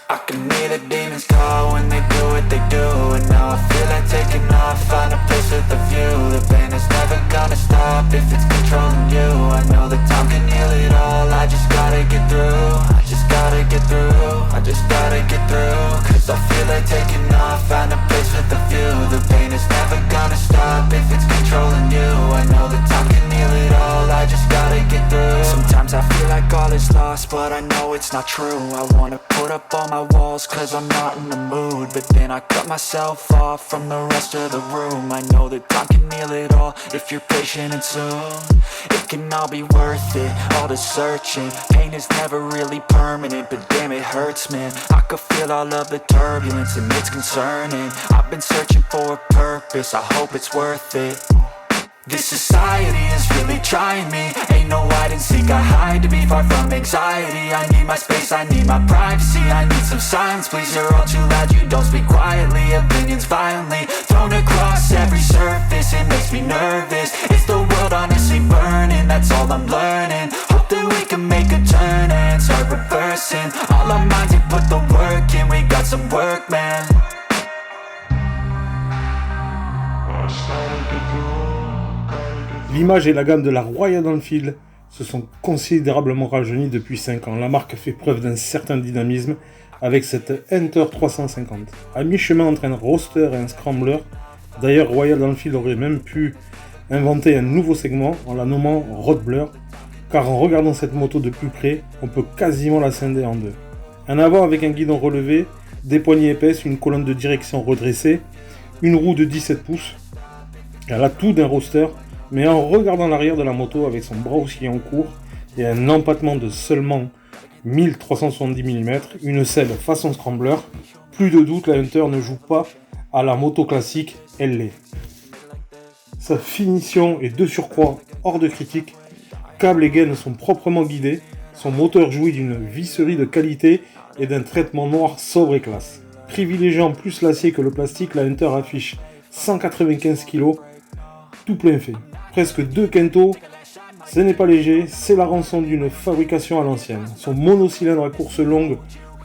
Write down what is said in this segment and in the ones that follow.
I can hear the demons call when they do what they do. And now I feel like taking off, find a place with a view. The pain is never gonna stop if it's controlling you. I know that time can heal it all, I just gotta get through. I just gotta get through, I just gotta get through. Cause I feel like taking off, find a place with a view. The pain is never gonna stop if it's controlling you. I know that time can heal it all, I just gotta get through. Sometimes I feel like all is lost, but I know it's not true. I wanna put up all my walls cause I'm not in the mood, but then I cut myself off from the rest of the room. I know that time can heal it all if you're patient and soon it can all be worth it, all the searching. Pain is never really permanent, but damn it hurts, man. I could feel all of the turbulence and it's concerning. I've been searching for a purpose, I hope it's worth it. This society is really trying me. Ain't no hide and seek, I hide to be far from anxiety. I need my space, I need my privacy. I need some silence, please, you're all too loud. You don't speak quietly, opinions violently thrown across every surface. It makes me nervous, is the world honestly burning? That's all I'm learning. Hope that we can make a turn and start reversing all our minds and put the work in. We got some work, man. L'image et la gamme de la Royal Enfield se sont considérablement rajeunies depuis 5 ans. La marque fait preuve d'un certain dynamisme avec cette Hunter 350. À mi-chemin entre un roadster et un scrambler, d'ailleurs Royal Enfield aurait même pu inventer un nouveau segment en la nommant Roadbler, car en regardant cette moto de plus près, on peut quasiment la scinder en deux. Un avant avec un guidon relevé, des poignées épaisses, une colonne de direction redressée, une roue de 17 pouces. Elle a tout d'un roadster, mais en regardant l'arrière de la moto avec son bras oscillant court et un empattement de seulement 1370 mm, une selle façon scrambler, plus de doute, la Hunter ne joue pas à la moto classique, elle l'est. Sa finition est de surcroît hors de critique, câbles et gaines sont proprement guidés, son moteur jouit d'une visserie de qualité et d'un traitement noir sobre et classe. Privilégiant plus l'acier que le plastique, la Hunter affiche 195 kg, tout plein fait. Presque 2 quintaux, ce n'est pas léger, c'est la rançon d'une fabrication à l'ancienne. Son monocylindre à course longue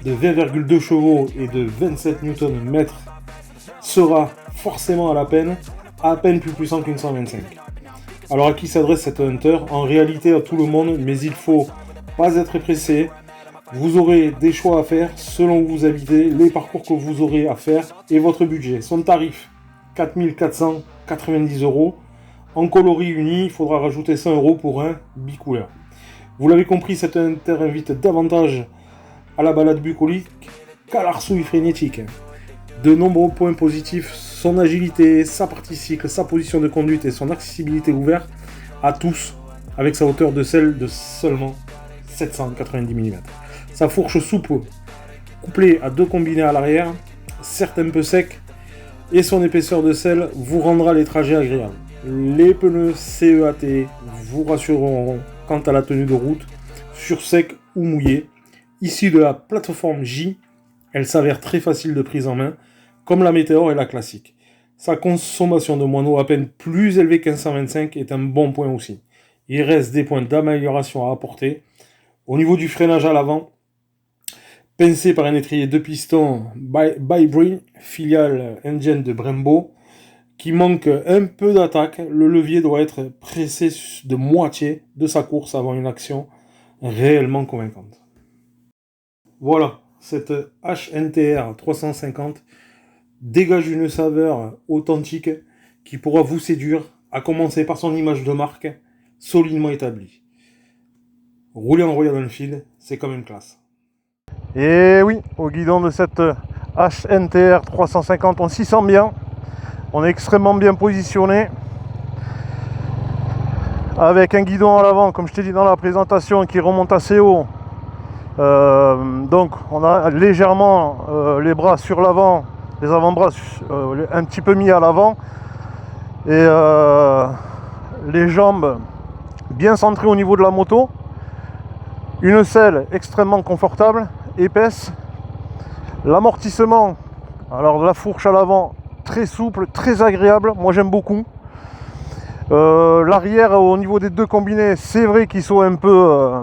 de 20,2 chevaux et de 27 Nm sera forcément à peine plus puissant qu'une 125. Alors à qui s'adresse cette Hunter? En réalité à tout le monde, mais il faut pas être pressé. Vous aurez des choix à faire selon où vous habitez, les parcours que vous aurez à faire et votre budget. Son tarif, 4 490 €. En coloris uni, il faudra rajouter 100 € pour un bicouleur. Vous l'avez compris, cette Hunter invite davantage à la balade bucolique qu'à l'arsouille frénétique. De nombreux points positifs, son agilité, sa partie cycle, sa position de conduite et son accessibilité ouverte à tous, avec sa hauteur de selle de seulement 790 mm. Sa fourche souple, couplée à 2 combinés à l'arrière, certes un peu sec, et son épaisseur de selle vous rendra les trajets agréables. Les pneus CEAT vous rassureront quant à la tenue de route, sur sec ou mouillé. Issue de la plateforme J, elle s'avère très facile de prise en main, comme la Meteor et la classique. Sa consommation de moineau à peine plus élevée qu'un 125 est un bon point aussi. Il reste des points d'amélioration à apporter. Au niveau du freinage à l'avant, pincé par un étrier 2 pistons by Bree, filiale indienne de Brembo, qui manque un peu d'attaque, le levier doit être pressé de moitié de sa course avant une action réellement convaincante. Voilà, cette HNTR 350 dégage une saveur authentique qui pourra vous séduire, à commencer par son image de marque solidement établie. Rouler en Royal Enfield, c'est quand même classe. Et oui, au guidon de cette HNTR 350, on s'y sent bien. On est extrêmement bien positionné. Avec un guidon à l'avant, comme je t'ai dit dans la présentation, qui remonte assez haut. Donc on a légèrement les bras sur l'avant, les avant-bras un petit peu mis à l'avant. Et les jambes bien centrées au niveau de la moto. Une selle extrêmement confortable, épaisse. L'amortissement, alors la fourche à l'avant, très souple, très agréable, moi j'aime beaucoup. L'arrière au niveau des 2 combinés, c'est vrai qu'ils sont un peu,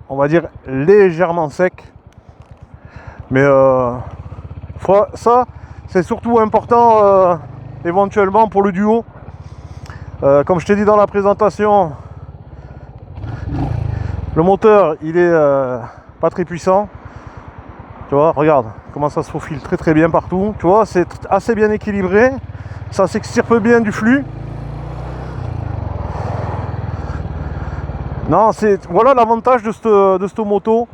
on va dire, légèrement secs. Mais ça, c'est surtout important éventuellement pour le duo. Comme je t'ai dit dans la présentation, le moteur il est pas très puissant. Tu vois, regarde comment ça se faufile très très bien partout. Tu vois, c'est assez bien équilibré. Ça s'extirpe bien du flux. Non, voilà l'avantage de cette moto.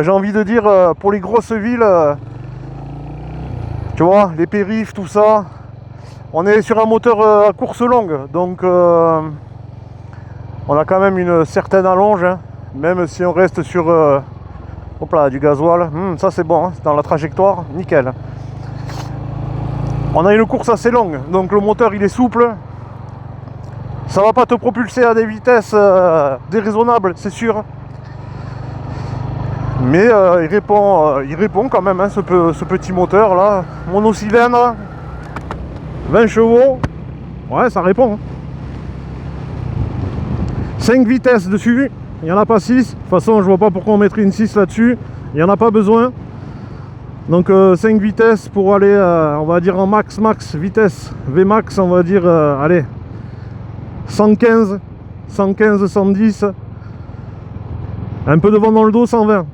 J'ai envie de dire, pour les grosses villes, tu vois, les périphes, tout ça, on est sur un moteur à course longue, donc on a quand même une certaine allonge, hein, même si on reste sur hop là, du gasoil. Ça c'est bon, hein, c'est dans la trajectoire, nickel. On a une course assez longue, donc le moteur il est souple. Ça va pas te propulser à des vitesses déraisonnables, c'est sûr. Mais il répond quand même, hein, ce petit moteur là, monocylindre, 20 chevaux, ouais ça répond. 5 vitesses dessus, il n'y en a pas 6, de toute façon je vois pas pourquoi on mettrait une 6 là-dessus, il n'y en a pas besoin. Donc 5 vitesses pour aller, on va dire en max vitesse, Vmax on va dire, allez, 115, 110, un peu de vent dans le dos, 120.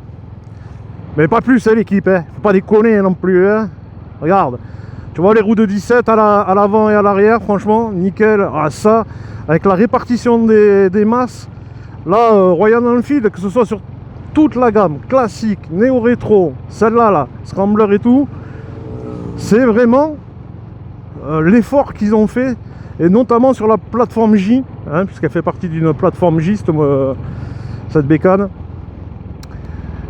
Mais pas plus, hein, l'équipe, hein. Faut pas déconner non plus, hein. Regarde, tu vois les roues de 17 à l'avant et à l'arrière, franchement, nickel. Ah, ça, avec la répartition des masses, là, Royal Enfield, que ce soit sur toute la gamme, classique, néo-rétro, celle-là, là, Scrambler et tout, c'est vraiment l'effort qu'ils ont fait, et notamment sur la plateforme J, hein, puisqu'elle fait partie d'une plateforme J, cette bécane.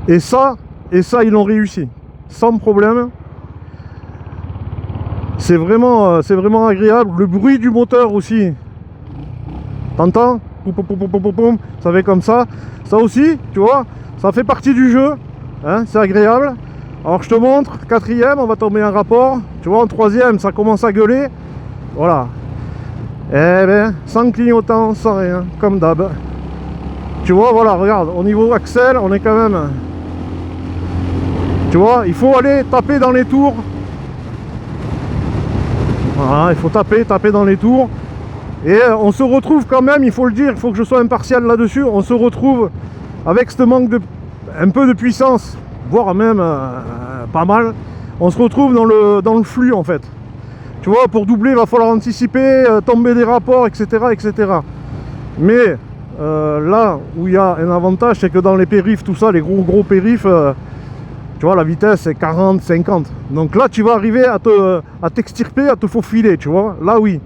Et ça, ils l'ont réussi, sans problème. C'est vraiment agréable. Le bruit du moteur aussi. T'entends? Ça fait comme ça. Ça aussi, tu vois, ça fait partie du jeu. Hein, c'est agréable. Alors je te montre, 4ème, on va tomber en rapport. Tu vois, en 3ème, ça commence à gueuler. Voilà. Eh ben, sans clignotant, sans rien, comme d'hab. Tu vois, voilà, regarde, au niveau axel, on est quand même... Tu vois, il faut aller taper dans les tours. Voilà, il faut taper dans les tours. Et on se retrouve quand même, il faut le dire, il faut que je sois impartial là-dessus, on se retrouve avec ce manque un peu de puissance, voire même pas mal. On se retrouve dans le flux en fait. Tu vois, pour doubler, il va falloir anticiper, tomber des rapports, etc. etc. Mais là où il y a un avantage, c'est que dans les périphes, tout ça, les gros périphes, tu vois, la vitesse c'est 40, 50. Donc là, tu vas arriver à t'extirper, à te faufiler, tu vois. Là, oui.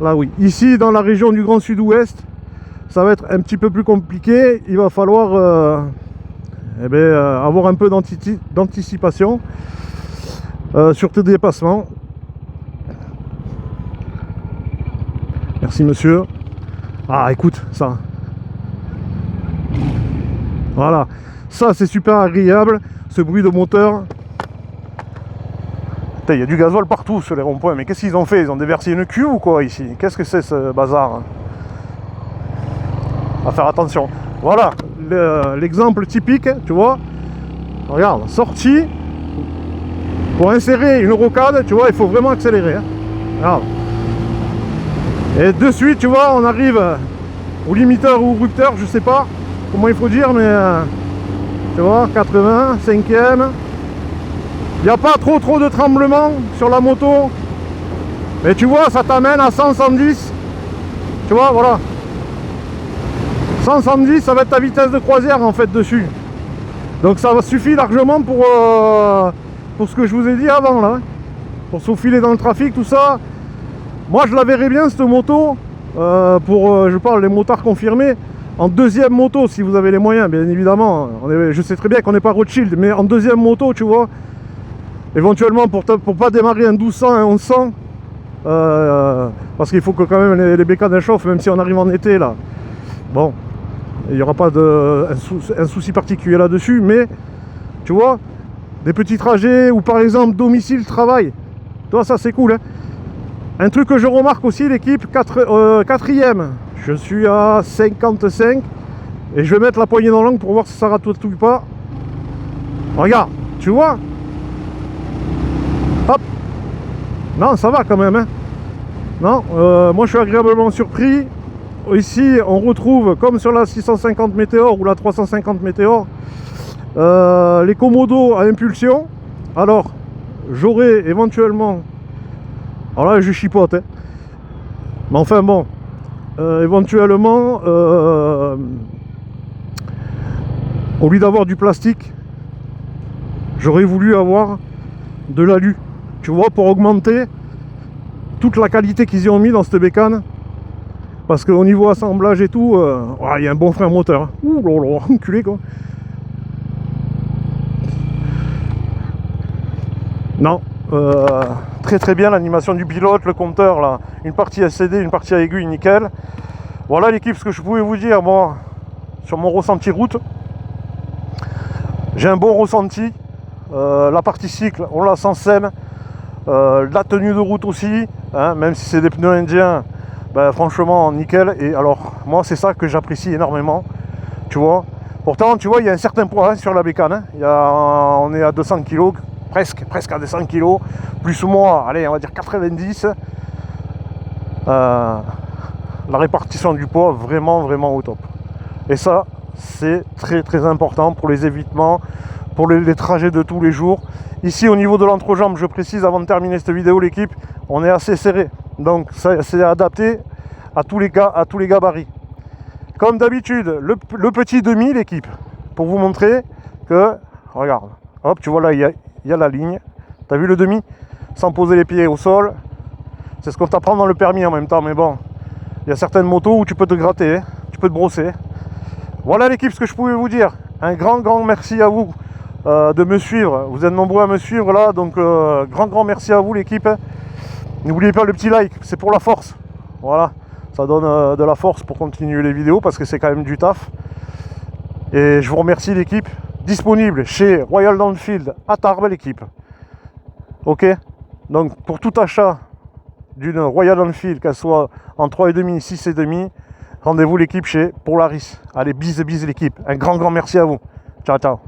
Là, oui. Ici, dans la région du Grand Sud-Ouest, ça va être un petit peu plus compliqué. Il va falloir avoir un peu d'anticipation sur tes dépassements. Merci, monsieur. Ah, écoute, ça. Voilà. Ça, c'est super agréable. Ce bruit de moteur. Il y a du gasoil partout sur les ronds-points. Mais qu'est-ce qu'ils ont fait? Ils ont déversé une cuve ou quoi ici? Qu'est-ce que c'est ce bazar? À faire attention. Voilà l'exemple typique, tu vois. Regarde, sortie. Pour insérer une rocade, tu vois, il faut vraiment accélérer. Hein. Regarde. Et de suite, tu vois, on arrive au limiteur ou au rupteur, je sais pas comment il faut dire, mais tu vois, 80, 5ème. Il n'y a pas trop de tremblement sur la moto. Mais tu vois, ça t'amène à 100, 110. Tu vois, voilà. 100, 110, ça va être ta vitesse de croisière en fait dessus. Donc ça suffit largement pour ce que je vous ai dit avant là. Pour se faufiler dans le trafic, tout ça. Moi je la verrais bien cette moto. Je parle des motards confirmés. En deuxième moto, si vous avez les moyens, bien évidemment. Je sais très bien qu'on n'est pas Rothschild, mais en deuxième moto, tu vois. Éventuellement pour pas démarrer un 1200, un 1100. Parce qu'il faut que quand même les bécanes chauffent, même si on arrive en été là. Bon, il n'y aura pas un souci particulier là-dessus, mais tu vois, des petits trajets ou par exemple domicile-travail. Toi, ça c'est cool. Hein. Un truc que je remarque aussi, l'équipe, 4ème. Je suis à 55 et je vais mettre la poignée dans l'angle pour voir si ça ratatouille pas. Regarde, Tu vois? Hop. Non, ça va quand même, hein. Non, moi je suis agréablement surpris. Ici, on retrouve, comme sur la 650 Météor ou la 350 Météor, les commodos à impulsion. Alors, j'aurais éventuellement... Alors là, je chipote, hein. Mais enfin bon, éventuellement, au lieu d'avoir du plastique, j'aurais voulu avoir de l'alu. Tu vois, pour augmenter toute la qualité qu'ils y ont mis dans cette bécane. Parce qu'au niveau assemblage et tout, il y a un bon frein moteur. Ouh là là, enculé quoi. Non, très très bien l'animation du pilote, le compteur là, une partie LCD, une partie à aiguille, nickel. Voilà l'équipe, ce que je pouvais vous dire, moi, sur mon ressenti route. J'ai un bon ressenti, la partie cycle, on la sent saine, la tenue de route aussi, hein, même si c'est des pneus indiens, ben, franchement nickel. Et alors, moi c'est ça que j'apprécie énormément, tu vois. Pourtant, tu vois, il y a un certain poids hein, sur la bécane, hein. On est à 200 kg. Presque à 200 kg, plus ou moins, allez, on va dire 90. La répartition du poids, vraiment au top. Et ça, c'est très important pour les évitements, pour les trajets de tous les jours. Ici, au niveau de l'entrejambe, je précise avant de terminer cette vidéo, l'équipe, on est assez serré. Donc, ça, c'est adapté à tous les gabarits. Comme d'habitude, le petit demi, l'équipe, pour vous montrer que, regarde, hop, tu vois là, il y a la ligne. T'as vu le demi? Sans poser les pieds au sol. C'est ce qu'on t'apprend dans le permis en même temps, mais bon. Il y a certaines motos où tu peux te gratter, hein, tu peux te brosser. Voilà l'équipe, ce que je pouvais vous dire. Un grand merci à vous de me suivre. Vous êtes nombreux à me suivre là, donc grand merci à vous l'équipe. N'oubliez pas le petit like, c'est pour la force. Voilà, ça donne de la force pour continuer les vidéos parce que c'est quand même du taf. Et je vous remercie l'équipe. Disponible chez Royal Enfield à Tarbes l'équipe. Ok, donc pour tout achat d'une Royal Enfield, qu'elle soit en 3,5, 6,5, rendez-vous l'équipe chez Polaris. Allez, bise l'équipe. Un grand merci à vous. Ciao.